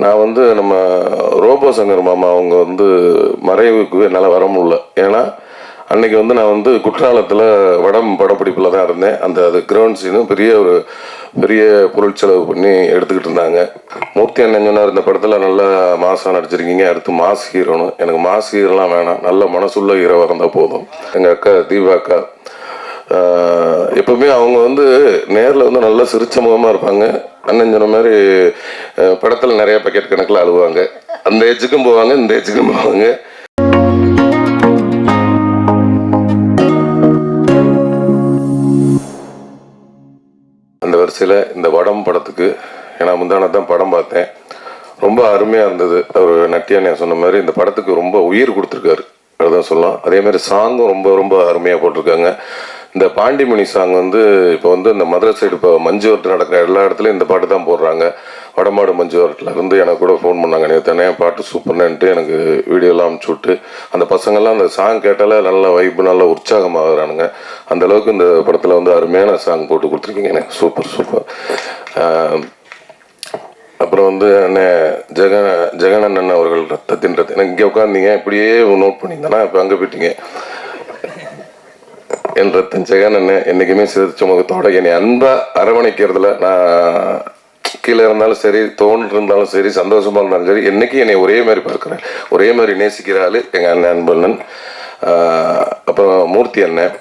நான் வந்து நம்ம ரோபோ சங்கர் மாமா அவங்க வந்து மறைவுக்கு என்னால் வர முடியல. ஏன்னா அன்னைக்கு வந்து நான் வந்து குற்றாலத்தில் வடம் படப்பிடிப்பில் தான் இருந்தேன். அது கிரவுண்ட் சீனும் பெரிய பொருள் செலவு பண்ணி எடுத்துக்கிட்டு இருந்தாங்க. மூர்த்தி அண்ணன் சொன்னார், இந்த படத்தில் நல்லா மாசாக நடிச்சிருக்கீங்க, அடுத்து மாஸ் ஹீரோன்னு. எனக்கு மாஸ் ஹீரோலாம் வேணாம், நல்ல மனசுள்ள ஹீரோவாக இருந்தால் போதும். எங்கள் அக்கா தீபா அக்கா எப்பவுமே அவங்க வந்து நேரில் வந்து நல்லா சிரிச்ச முகமாக இருப்பாங்க. அண்ணன் சொன்ன மாதிரி படத்தில் நிறைய பக்கெட் கணக்கில் அழுவாங்க. அந்த ஏஜுக்கும் போவாங்க, இந்த ஏஜுக்கும் போவாங்க. அந்த வரிசையில் இந்த வடம் படத்துக்கு ஏன்னா முந்தானதான் படம் பார்த்தேன், ரொம்ப அருமையாக இருந்தது. அவர் நட்டியானே சொன்ன மாதிரி இந்த படத்துக்கு ரொம்ப உயிர் கொடுத்துருக்காரு, அதுதான் சொல்லலாம். அதே மாதிரி சாங்கும் ரொம்ப ரொம்ப அருமையாக போட்டிருக்காங்க. இந்த பாண்டிமணி சாங் வந்து இப்போ வந்து இந்த மதுரை சைடு இப்போ மஞ்சுவரத்து நடக்கிற எல்லா இடத்துலையும் இந்த பாட்டு தான் போடுறாங்க. வடமாடு மஞ்சுவரத்தில் இருந்து எனக்கு கூட ஃபோன் பண்ணாங்க, நேற்று பாட்டு சூப்பர்னுட்டு எனக்கு வீடியோலாம் அனுப்பிச்சி விட்டு, அந்த பசங்கள்லாம் அந்த சாங் கேட்டாலே நல்ல வைப்பு, நல்ல உற்சாகமாகறானுங்க. அந்தளவுக்கு இந்த படத்தில் வந்து அருமையான சாங் போட்டு கொடுத்துருக்கீங்க எனக்கு. சூப்பர். அப்புறம் வந்து ஜெகனண்ணன் அவர்கள் ரத்தத்தின் எனக்கு இங்கே உட்காந்தீங்க, இப்படியே நோட் பண்ணியிருந்தேன்னா இப்போ அங்கே போயிட்டீங்க. என் ரத்தன் ஜெகனண்ணன் என்றைக்குமே சிரிச்ச முகத்தோட என்னை அன்பாக அரவணைக்கிறதுல, நான் கீழே இருந்தாலும் சரி, தோன்று இருந்தாலும் சரி, சந்தோஷமாக இருந்தாலும் சரி, என்றைக்கும் என்னை ஒரே மாதிரி பார்க்குறேன், ஒரே மாதிரி நேசிக்கிற ஆள் எங்கள் அண்ணன் அன்பண்ணன். அப்புறம் மூர்த்தி அண்ணன்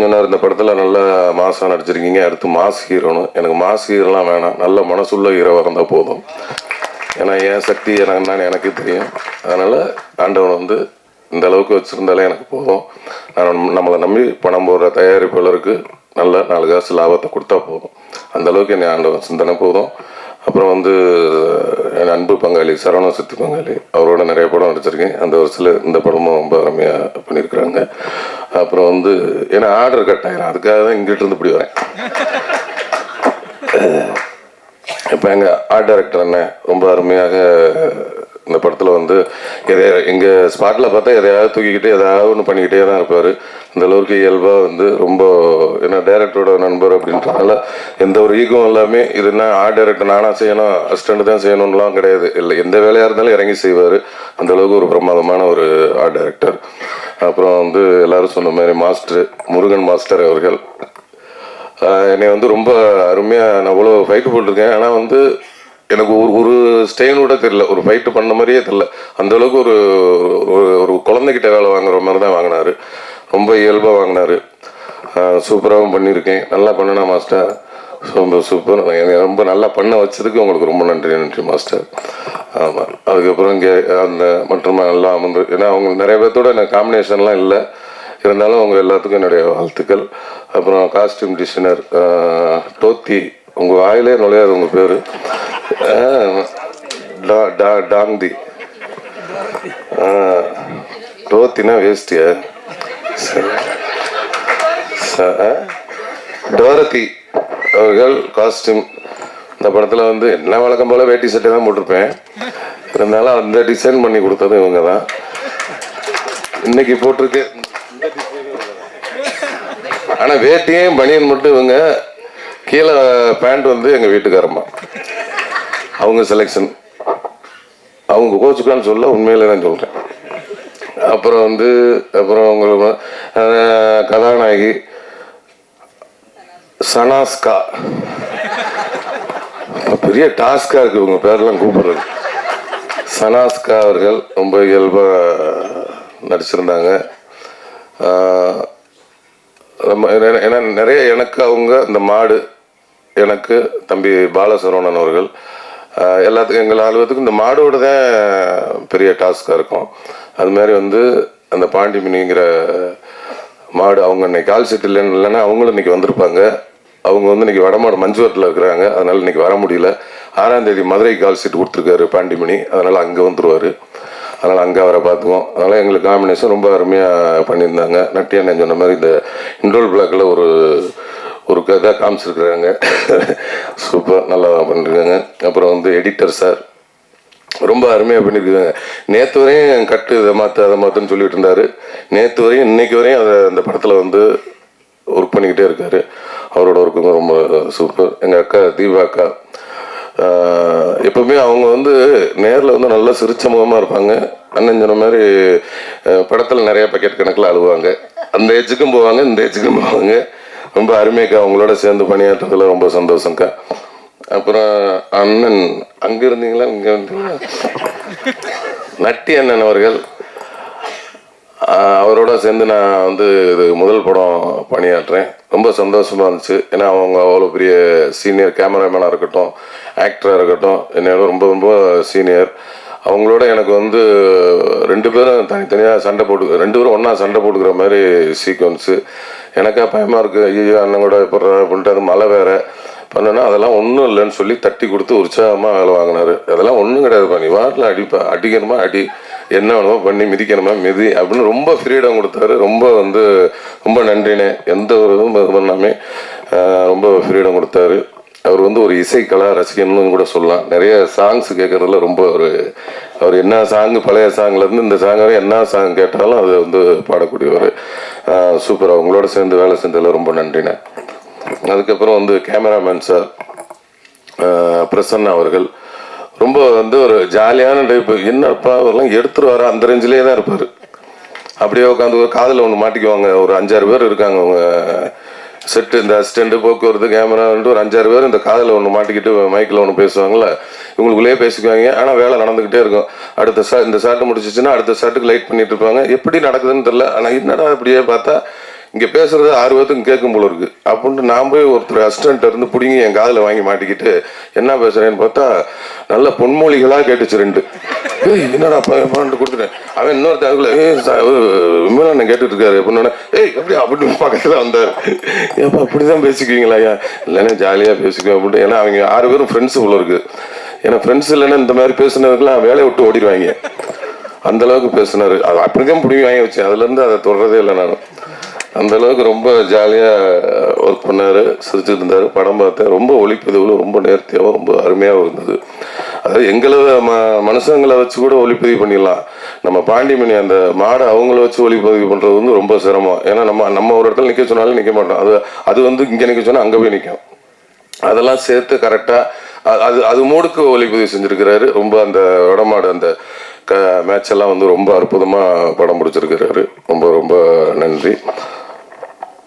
சொன்னார், இந்த படத்தில் நல்லா மாசாக நடிச்சிருக்கீங்க, அடுத்து மாஸ் ஹீரோன்னு. எனக்கு மாஸ் ஹீரோலாம் வேணாம், நல்ல மனசுள்ள ஹீரோவாக இருந்தால் போதும். ஏன்னா என் சக்தி எனக்கு தெரியும். அதனால் ஆண்டவன் வந்து இந்த அளவுக்கு வச்சுருந்தாலே எனக்கு போதும். நம்மளை நம்பி பணம் போடுற தயாரிப்பாளருக்கு நல்ல 4 காசு லாபத்தை கொடுத்தா போதும். அந்த அளவுக்கு என்னை ஆண்டவன் சிந்தனை போதும். அப்புறம் வந்து என் அன்பு பங்காளி சரவண சக்தி பங்காளி, அவரோட நிறைய படம் நடிச்சிருக்கேன். அந்த வருஷத்தில் இந்த படமும் ரொம்ப அருமையாக பண்ணியிருக்கிறாங்க. அப்புறம் வந்து ஏன்னா ஆர்டர் கட் ஆயிரும், அதுக்காக தான் இங்கிட்டு இருந்து இப்படி வரேன். இப்போ எங்கள் ஆர்ட் டைரக்டர் அண்ணன் ரொம்ப அருமையாக இந்த படத்தில் வந்து எங்கள் ஸ்பாட்டில் பார்த்தா எதையாவது தூக்கிக்கிட்டு எதாவது ஒன்று பண்ணிக்கிட்டே தான் இருப்பார். இந்த அளவுக்கு இயல்பாக வந்து ரொம்ப ஏன்னா டைரக்டரோட நண்பர் அப்படின்றதுனால எந்த ஒரு ஈகம் எல்லாமே இதுனா ஆர்ட் டைரக்டர் நானாக செய்யணும், அசிஸ்டண்ட் தான் செய்யணும்லாம் கிடையாது. இல்லை, எந்த வேலையாக இருந்தாலும் இறங்கி செய்வார். அந்த அளவுக்கு ஒரு பிரமாதமான ஒரு ஆர்ட் டைரக்டர். அப்புறம் வந்து எல்லாரும் சொன்ன மாதிரி முருகன் மாஸ்டர் அவர்கள் என்னை வந்து ரொம்ப அருமையாக, நான் அவ்வளோ ஃபைட்டு போட்டிருக்கேன், ஆனால் வந்து எனக்கு ஒரு ஸ்டெயின் கூட தெரியல, ஒரு ஃபைட்டு பண்ண மாதிரியே தெரியல. அந்தளவுக்கு ஒரு குழந்தைகிட்ட வேலை வாங்குற மாதிரி தான் வாங்கினார். ரொம்ப இயல்பாக வாங்கினார். சூப்பராகவும் பண்ணியிருக்கேன். நல்லா பண்ணனா மாஸ்டர், ரொம்ப சூப்பர். என்னை ரொம்ப நல்லா பண்ண வச்சதுக்கு உங்களுக்கு ரொம்ப நன்றி மாஸ்டர். ஆமாம். அதுக்கப்புறம் இங்கே அந்த மற்றும் எல்லாம் வந்து ஏன்னா அவங்க நிறைய பேர்த்தோட எனக்கு காம்பினேஷன்லாம் இல்லை, இருந்தாலும் அவங்க எல்லாத்துக்கும் என்னுடைய வாழ்த்துக்கள். அப்புறம் காஸ்டியூம் டிசைனர் டோத்தி, உங்கள் வாயிலே நுழையாது உங்கள் பேர், டாங்தி. டோத்தினா வேஸ்டியா, டோரத்தி அவர்கள் காஸ்டியூம். இந்த படத்தில் வந்து என்ன வழக்கம் போல் வேட்டி சட்டை தான் போட்டிருப்பேன், இருந்தாலும் அந்த டிசைன் பண்ணி கொடுத்தது இவங்க தான். இன்னைக்கு போட்டிருக்கு, ஆனால் வேட்டியும் பனியன் மட்டும் இவங்க, கீழே பேண்ட் வந்து எங்கள் வீட்டுக்காரம்மா, அவங்க செலெக்ஷன். அவங்க கோச்சுக்கான்னு சொல்ல, உண்மையில தான் சொல்கிறேன். அப்புறம் வந்து உங்களுக்கு கதாநாயகி சனாஸ்கா, பெரிய டாஸ்கா இருக்கு உங்க பேரெல்லாம் கூப்பிடுறது. சனாஸ்கா அவர்கள் ரொம்ப இயல்பாக நடிச்சிருந்தாங்க. ஏன்னா நிறைய எனக்கு அவங்க இந்த மாடு, எனக்கு தம்பி பாலசரவணன் அவர்கள் எல்லாத்துக்கும் எங்கள் அலுவலகத்துக்கும் இந்த மாடோடு தான் பெரிய டாஸ்காக இருக்கும். அது மாதிரி வந்து அந்த பாண்டிமணிங்கிற மாடு, அவங்க இன்னைக்கு கால் செட் இல்லைன்னா அவங்களும் இன்னைக்கு வந்திருப்பாங்க. அவங்க வந்து இன்னைக்கு வடமாடு மஞ்சுவரத்தில் இருக்கிறாங்க, அதனால இன்னைக்கு வர முடியல. 6ஆம் தேதி மதுரை கால் செட் கொடுத்துருக்காரு பாண்டிமணி, அதனால அங்கே வந்துருவார். அதனால் அங்கே அவரை பார்த்துக்குவோம். அதனால் எங்களுக்கு காம்பினேஷன் ரொம்ப அருமையாக பண்ணியிருந்தாங்க. நட்டியானே சொன்ன மாதிரி இந்த இன்ட்ரோல் பிளாக்கில் ஒரு கதை காமிச்சிருக்கிறாங்க, சூப்பர், நல்லா பண்ணியிருக்காங்க. அப்புறம் வந்து எடிட்டர் சார் ரொம்ப அருமையாக பண்ணியிருக்காங்க. நேற்று வரையும் கட்டு இதை மாற்றுன்னு சொல்லிட்டு இருந்தார். நேற்று வரையும் இன்னைக்கு வரையும் அந்த படத்தில் வந்து ஒர்க் பண்ணிக்கிட்டே இருக்கார். அவரோட ஒர்க்குங்க ரொம்ப சூப்பர். எங்கள் அக்கா தீபா அக்கா எப்பவுமே அவங்க வந்து நேரில் வந்து நல்லா சிரிச்ச முகமாக இருப்பாங்க. அண்ணன் சொன்ன மாதிரி படத்தில் நிறைய பக்கெட் கணக்கில் அழுவாங்க. அந்த ஏஜுக்கும் போவாங்க, இந்த ஏஜுக்கும் போவாங்க. ரொம்ப அருமைக்கா அவங்களோட சேர்ந்து பணியாற்றுறதுல ரொம்ப சந்தோஷம்க்கா. அப்புறம் அண்ணன் அங்கே இருந்தீங்களா, இங்கே இருந்தீங்களா, நட்டி அண்ணன் அவர்கள், அவரோட சேர்ந்து நான் வந்து இது முதல் படம் பணியாற்றுறேன். ரொம்ப சந்தோஷமாக இருந்துச்சு. ஏன்னா அவங்க அவ்வளோ பெரிய சீனியர் கேமராமேனாக இருக்கட்டும், ஆக்டராக இருக்கட்டும், என்னோட ரொம்ப ரொம்ப சீனியர். அவங்களோட எனக்கு வந்து 2 பேரும் தனித்தனியாக சண்டை போட்டு 2 பேரும் ஒன்றா சண்டை போட்டுக்கிற மாதிரி சீக்வன்ஸு. எனக்கா பயமாக இருக்குது, ஐயோ அண்ணன் கூட இப்போ அப்படின்ட்டு. அது மழை வேறு பண்ணனா அதெல்லாம் ஒன்றும் இல்லைன்னு சொல்லி தட்டி கொடுத்து உற்சாகமாக வேலை வாங்கினார். அதெல்லாம் ஒன்றும் கிடையாதுப்பா, நீ வாட்டில் அடிக்கணுமா அடி, என்ன வேணுமோ பண்ணி மிதிக்கணுமா மிதி அப்படின்னு ரொம்ப ஃப்ரீடம் கொடுத்தாரு. ரொம்ப வந்து ரொம்ப நன்றினே. எந்த ஒரு இதுவும் இது பண்ணாமல் ரொம்ப ஃப்ரீடம் கொடுத்தாரு. அவர் வந்து ஒரு இசைக்கலா ரசிகன்னு கூட சொல்லலாம். நிறைய சாங்ஸ் கேட்கறதுல ரொம்ப அவர் என்ன சாங்கு, பழைய சாங்லேருந்து இந்த சாங் என்ன சாங் கேட்டாலும் அதை வந்து பாடக்கூடியவர். சூப்பர். அவங்களோட சேர்ந்து வேலை செஞ்சதில் ரொம்ப நன்றினேன். அதுக்கப்புறம் வந்து கேமராமேன் சார் பிரசன்னா அவர்கள் ரொம்ப வந்து ஒரு ஜாலியான டைப்பு. என்னப்பா அவரெல்லாம் எடுத்துட்டு வர அந்த ரேஞ்சிலே தான் இருப்பார். அப்படியே உட்காந்து ஒரு காதில் ஒன்று மாட்டிக்குவாங்க. ஒரு 5-6 பேர் இருக்காங்க அவங்க செட்டு, இந்த அசிஸ்டண்ட்டு, போக்குவரத்து, கேமரான்ட்டு ஒரு 5-6 பேர் இந்த காதில் ஒன்று மாட்டிக்கிட்டு மைக்கில் ஒன்று பேசுவாங்கள்ல, இவங்களுக்குள்ளேயே பேசிக்குவாங்க. ஆனால் வேலை நடந்துக்கிட்டே இருக்கும். அடுத்த இந்த ஷாட்டு முடிச்சிச்சுன்னா அடுத்த ஷாட்டுக்கு லைட் பண்ணிட்டு இருப்பாங்க. எப்படி நடக்குதுன்னு தெரில. ஆனால் என்னடா அப்படியே பார்த்தா இங்கே பேசுறது 6 பேர்த்துக்கும் கேட்கும் போல இருக்கு அப்படின்ட்டு நான் போய் ஒருத்தர் அசிஸ்டன்ட் இருந்து பிடிங்கி என் காதில் வாங்கி மாட்டிக்கிட்டு என்ன பேசுறேன்னு பார்த்தா நல்ல பொன்மொழிகளாக கேட்டுச்சு 2. என்னடா பண்ணிட்டு கொடுத்துட்டேன். அவன் இன்னொருத்தர் விமலன் கேட்டுட்டு இருக்காரு அப்படின்னா, எப்படி அப்படின்னு பக்கத்தில் வந்தார். ஏப்பா அப்படிதான் பேசிக்குவீங்களா? ஐயா இல்லைன்னா ஜாலியாக பேசிக்குவேன் அப்படின்ட்டு. ஏன்னா அவங்க 6 பேரும் ஃப்ரெண்ட்ஸு போல இருக்கு. ஏன்னா ஃப்ரெண்ட்ஸ் இல்லைன்னா இந்த மாதிரி பேசுனதுக்கெல்லாம் வேலையை விட்டு ஓடிடுவாங்க. அந்த அளவுக்கு பேசினாரு. அது அப்படிதான் பிடிங்கி வாங்கி வச்சேன். அதுலேருந்து அதை தொடரதே இல்லை நான். அந்த அளவுக்கு ரொம்ப ஜாலியாக ஒர்க் பண்ணார், சிரிச்சுட்டு இருந்தார். படம் பார்த்தேன். ரொம்ப ஒளிப்பதிவில் ரொம்ப நேர்த்தியாகவும் ரொம்ப அருமையாகவும் இருந்தது. அதாவது எங்களை மனுஷங்களை வச்சு கூட ஒளிப்பதிவு பண்ணிடலாம். நம்ம பாண்டிமணி அந்த மாடை அவங்கள வச்சு ஒளிப்பதிவு பண்ணுறது வந்து ரொம்ப சிரமம். ஏன்னா நம்ம ஒரு இடத்துல நிற்க சொன்னாலும் நிற்க மாட்டோம். அது வந்து இங்கே நிற்க சொன்னால் அங்கே போய் நிற்கும். அதெல்லாம் சேர்த்து கரெக்டாக அது மூடுக்கு ஒளிப்பதிவு செஞ்சுருக்கிறாரு. ரொம்ப அந்த வடமாடு அந்த மேட்ச் எல்லாம் வந்து ரொம்ப அற்புதமாக படம் பிடிச்சிருக்கிறாரு. ரொம்ப ரொம்ப நன்றி.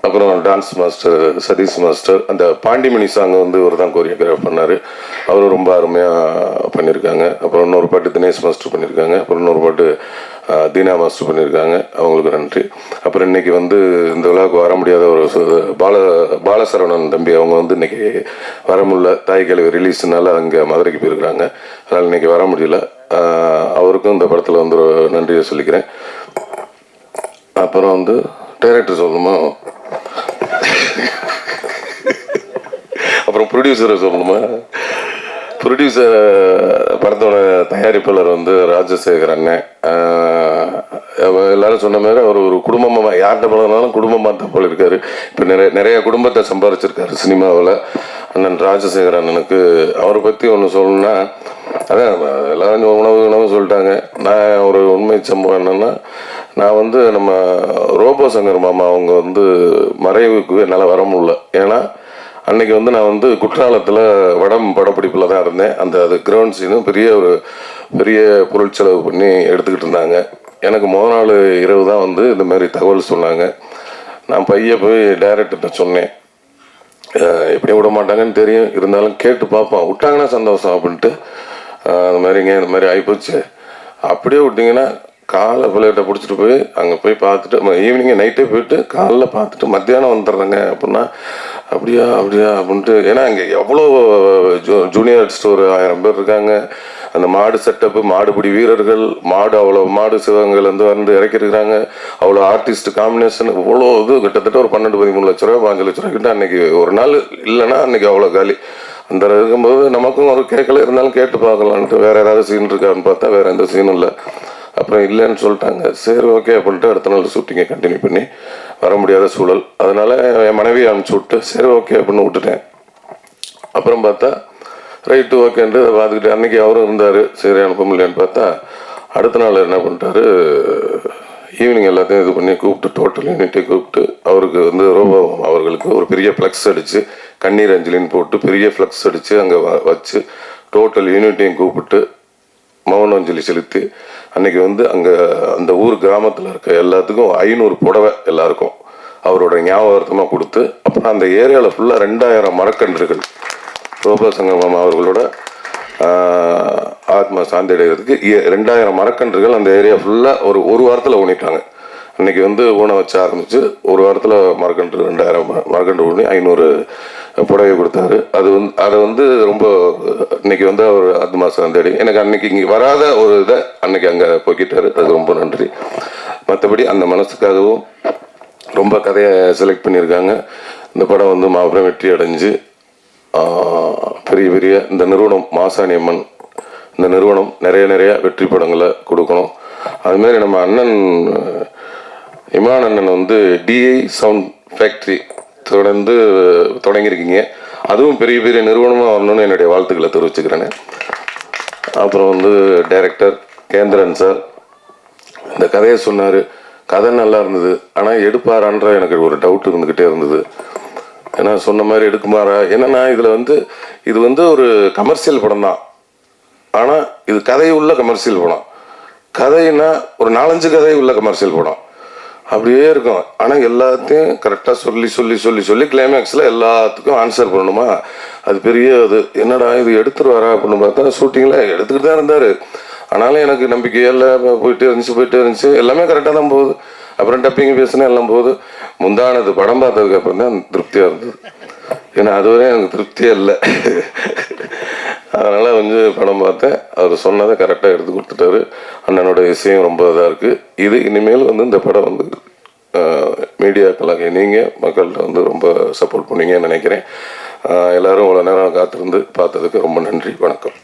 அப்புறம் டான்ஸ் மாஸ்டர் சதீஷ் மாஸ்டர், அந்த பாண்டிமணி சாங்கை வந்து இவர் தான் கோரியோகிராஃப் பண்ணார். அவரும் ரொம்ப அருமையாக பண்ணியிருக்காங்க. அப்புறம் இன்னொரு பாட்டு தினேஷ் மாஸ்டர் பண்ணியிருக்காங்க. அப்புறம் இன்னொரு பாட்டு தீனா மாஸ்டர் பண்ணியிருக்காங்க. அவங்களுக்கு நன்றி. அப்புறம் இன்னைக்கு வந்து இந்த விழாவுக்கு வர முடியாத ஒரு பாலசரவணன் தம்பி, அவங்க வந்து இன்னைக்கு வர முடியல, தாய் கிழவி ரிலீஸ்னால அங்கே மதுரைக்கு போயிருக்கிறாங்க. அதனால் இன்னைக்கு வர முடியல. அவருக்கும் இந்த படத்தில் வந்து ஒரு நன்றியை சொல்லிக்கிறேன். அப்புறம் வந்து டைரக்டர் சொல்லணுமா, அப்புறம் ப்ரொடியூசரை சொல்லணுமா. ப்ரொடியூசர் படத்தோட தயாரிப்பாளர் வந்து ராஜசேகர் அண்ணன். எல்லாரும் சொன்ன மாதிரி அவர் ஒரு குடும்பமாக, யார்கிட்ட பழகினாலும் குடும்பமாக தான் போல இருக்காரு. இப்போ நிறைய குடும்பத்தை சம்பாதிச்சிருக்காரு சினிமாவில். அண்ணன் ராஜசேகர் அண்ணனுக்கு அவரை பற்றி ஒன்று சொல்லணும்னா, அதான் எல்லாரும் உணவு சொல்லிட்டாங்க. நான் ஒரு உண்மை சம்பவம் என்னன்னா, நான் வந்து நம்ம ரோபோ சங்கர் மாமா அவங்க வந்து மறைவுக்கு என்னால் வர முடியல. ஏன்னா அன்னைக்கு வந்து நான் வந்து குற்றாலத்தில் வடம் படப்பிடிப்பில் தான் இருந்தேன். அது கிரவுண்ட் சீனும் பெரிய பொருட்செலவு பண்ணி எடுத்துக்கிட்டு இருந்தாங்க. எனக்கு முதல் நாள் இரவு தான் வந்து இந்த மாதிரி தகவல் சொன்னாங்க. நான் போய் டைரக்டர்கிட்ட சொன்னேன், எப்படியும் விட மாட்டாங்கன்னு தெரியும், இருந்தாலும் கேட்டு பார்ப்போம், விட்டாங்கன்னா சந்தோஷம் அப்படின்ட்டு. அந்த மாதிரிங்க இந்த மாதிரி ஆகிப்போச்சு, அப்படியே விட்டிங்கன்னா காலை பிள்ளைகிட்ட பிடிச்சிட்டு போய் அங்கே போய் பார்த்துட்டு ஈவினிங்கே நைட்டே போயிட்டு காலைல பார்த்துட்டு மத்தியானம் வந்துடுறேங்க அப்படின்னா, அப்படியா அப்படின்ட்டு. ஏன்னா இங்கே எவ்வளோ ஜூனியர் ஆர்டிஸ்ட் ஒரு 1000 பேர் இருக்காங்க. அந்த மாடு செட்டப்பு, மாடுபிடி வீரர்கள், அவ்வளோ மாடு சிவகங்கையிலேருந்து வந்து இறக்கிருக்கிறாங்க. அவ்வளோ ஆர்டிஸ்ட் காம்பினேஷன், இவ்வளோ இது கிட்டத்தட்ட ஒரு 12-13 லட்ச ரூபா 5 லட்ச ரூபா கிட்ட அன்னைக்கு ஒரு நாள் இல்லைன்னா அன்னைக்கு அவ்வளோ காலி. அந்த இருக்கும்போது நமக்கும் ஒரு கேட்கல, இருந்தாலும் கேட்டு பார்க்கலான்ட்டு வேறு ஏதாவது சீன் இருக்கான்னு பார்த்தா வேறு எந்த சீனும் இல்லை. அப்புறம் இல்லைன்னு சொல்லிட்டாங்க. சரி ஓகே அப்படின்ட்டு அடுத்த நாள் ஷூட்டிங்கை கண்டினியூ பண்ணி வர முடியாத சூழல். அதனால் என் மனைவியை அனுப்பிச்சி விட்டு சரி ஓகே அப்படின்னு விட்டுட்டேன். அப்புறம் பார்த்தா ரைட்டு ஓகேன்ட்டு பார்த்துக்கிட்டு அன்றைக்கி அவரும் இருந்தார். சரி அனுப்ப முடியலன்னு பார்த்தா அடுத்த நாள் என்ன பண்ணிட்டாரு, ஈவினிங் எல்லாத்தையும் இது பண்ணி கூப்பிட்டு டோட்டல் யூனிட்டை கூப்பிட்டு அவருக்கு வந்து ரோபோ அவர்களுக்கு ஒரு பெரிய ஃப்ளக்ஸ் அடித்து கண்ணீர் அஞ்சலின்னு போட்டு பெரிய ஃப்ளக்ஸ் அடித்து அங்கே வச்சு டோட்டல் யூனிட்டையும் கூப்பிட்டு மௌனாஞ்சலி செலுத்தி அன்னைக்கு வந்து அங்கே அந்த ஊர் கிராமத்தில் இருக்க எல்லாத்துக்கும் 500 புடவை எல்லாருக்கும் அவரோட ஞாபகார்த்தமாக கொடுத்து, அப்புறம் அந்த ஏரியாவில் ஃபுல்லாக 2000 மரக்கன்றுகள் ரோபோசங்கம் மாமா அவர்களோட ஆத்மா சாந்தி அடைகிறதுக்கு 2000 மரக்கன்றுகள் அந்த ஏரியா ஃபுல்லாக ஒரு வாரத்தில் ஊனிட்டாங்க. அன்னைக்கு வந்து ஊனை வச்சு ஆரம்பித்து ஒரு வாரத்தில் மரக்கன்று 2000 மரக்கன்று ஊனி 500 புடவை கொடுத்தாரு. அதை வந்து ரொம்ப இன்னைக்கு வந்து அவர் ஆத்மா சாந்தி அடை எனக்கு அன்னைக்கு இங்கே வராத ஒரு இதை அன்னைக்கு அங்கே போக்கிட்டாரு. அது ரொம்ப நன்றி. மற்றபடி அந்த மனசுக்காகவும் ரொம்ப கதையை செலக்ட் பண்ணியிருக்காங்க. இந்த படம் வந்து மாபெரும் வெற்றி அடைஞ்சு பெரிய பெரிய இந்த நிறுவனம் மாசாணி அம்மன் இந்த நிறுவனம் நிறைய வெற்றி படங்களை கொடுக்கணும். அதுமாரி நம்ம அண்ணன் இமான் அண்ணன் வந்து டிஐ சவுண்ட் ஃபேக்ட்ரி தொடங்கியிருக்கீங்க. அதுவும் பெரிய பெரிய நிறுவனமாக வரணும்னு என்னுடைய வாழ்த்துக்களை தெரிவிச்சுக்கிறேன். அப்புறம் வந்து டைரக்டர் கேந்திரன் சார் இந்த கதையை சொன்னார். கதை நல்லா இருந்தது, ஆனால் எடுப்பாரான்ற எனக்கு ஒரு டவுட் இருந்துக்கிட்டே இருந்தது. ஏன்னா சொன்ன மாதிரி எடுக்குமாரா, என்னன்னா இதில் வந்து இது வந்து ஒரு கமர்ஷியல் படம் தான், ஆனால் இது கதை உள்ள கமர்ஷியல் படம். கதைன்னா ஒரு 4-5 கதை உள்ள கமர்ஷியல் படம் அப்படியே இருக்கும். ஆனால் எல்லாத்தையும் கரெக்டாக சொல்லி கிளைமேக்ஸில் எல்லாத்துக்கும் ஆன்சர் பண்ணணுமா, அது பெரிய இது. என்னடா இது எடுத்துருவாரா அப்படின்னு பார்த்தா ஷூட்டிங்கில் எடுத்துக்கிட்டு தான் இருந்தார். ஆனாலும் எனக்கு நம்பிக்கையெல்லாம் போயிட்டே இருந்துச்சு. எல்லாமே கரெக்டாக தான் போகுது. அப்புறம் டப்பிங் பேசுனா எல்லாம் போகுது. முந்தானது படம் பார்த்ததுக்கு அப்புறம் தான் திருப்தியாக இருந்தது. ஏன்னா அதுவரை எனக்கு திருப்தியே இல்லை. அதனால் வந்து படம் பார்த்தேன். அவர் சொன்னதை கரெக்டாக எடுத்து கொடுத்துட்டாரு. அண்ணனோட விஷயம் ரொம்ப இதாக இருக்குது. இது இனிமேல் வந்து இந்த படம் வந்து மீடியாக்களாக நீங்கள் மக்கள்கிட்ட வந்து ரொம்ப சப்போர்ட் பண்ணுவீங்கன்னு நினைக்கிறேன். எல்லோரும் இவ்வளோ நேரம் காத்திருந்து பார்த்ததுக்கு ரொம்ப நன்றி. வணக்கம்.